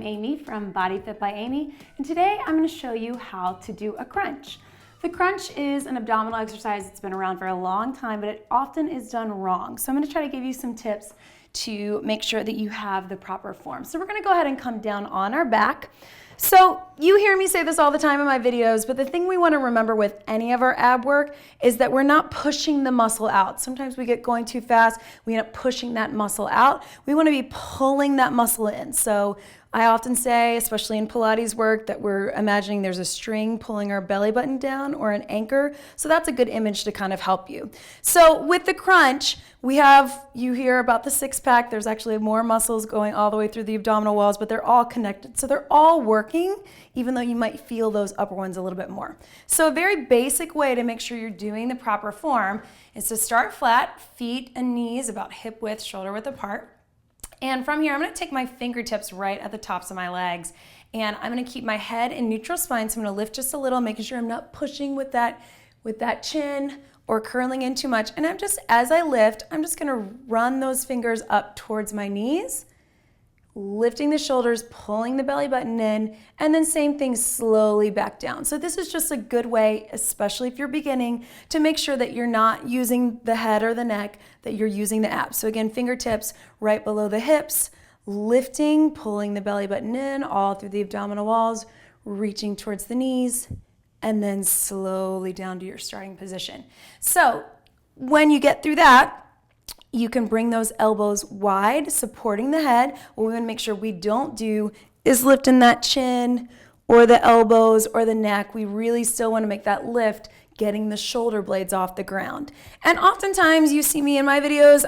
I'm Amy from Body Fit by Amy, and today I'm going to show you how to do a crunch. The crunch is an abdominal exercise that's been around for a long time, but it often is done wrong. So I'm going to try to give you some tips to make sure that you have the proper form. So we're going to go ahead and come down on our back. So you hear me say this all the time in my videos, but the thing we want to remember with any of our ab work is that we're not pushing the muscle out. Sometimes we get going too fast, we end up pushing that muscle out. We want to be pulling that muscle in. So I often say, especially in Pilates work, that we're imagining there's a string pulling our belly button down or an anchor. So that's a good image to kind of help you. So with the crunch, you hear about the six pack. There's actually more muscles going all the way through the abdominal walls, but they're all connected. So they're all working, even though you might feel those upper ones a little bit more. So a very basic way to make sure you're doing the proper form is to start flat, feet and knees about hip width, shoulder width apart. And from here, I'm going to take my fingertips right at the tops of my legs, and I'm going to keep my head in neutral spine. So I'm going to lift just a little, making sure I'm not pushing with that chin or curling in too much. And as I lift, I'm just going to run those fingers up towards my knees, lifting the shoulders, pulling the belly button in, and then same thing, slowly back down. So this is just a good way, especially if you're beginning, to make sure that you're not using the head or the neck, that you're using the abs. So again, fingertips right below the hips, lifting, pulling the belly button in, all through the abdominal walls, reaching towards the knees, and then slowly down to your starting position. So when you get through that, you can bring those elbows wide, supporting the head. What we want to make sure we don't do is lift in that chin or the elbows or the neck. We really still want to make that lift, getting the shoulder blades off the ground. And oftentimes you see me in my videos,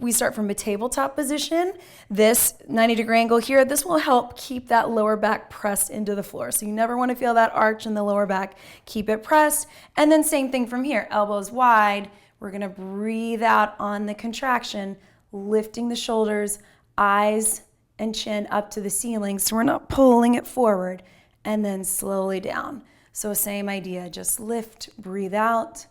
we start from a tabletop position. This 90-degree angle here, this will help keep that lower back pressed into the floor. So you never want to feel that arch in the lower back. Keep it pressed. And then same thing from here, elbows wide. We're going to breathe out on the contraction, lifting the shoulders, eyes and chin up to the ceiling. So we're not pulling it forward, and then slowly down. So same idea, just lift, breathe out,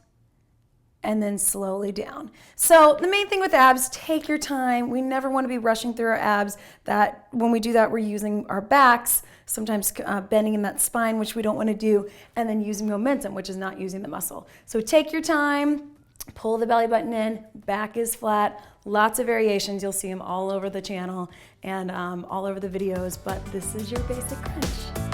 and then slowly down. So the main thing with abs, take your time. We never want to be rushing through our abs. That when we do that, we're using our backs, sometimes bending in that spine, which we don't want to do, and then using momentum, which is not using the muscle. So take your time. Pull the belly button in, back is flat, lots of variations. You'll see them all over the channel and all over the videos, but this is your basic crunch.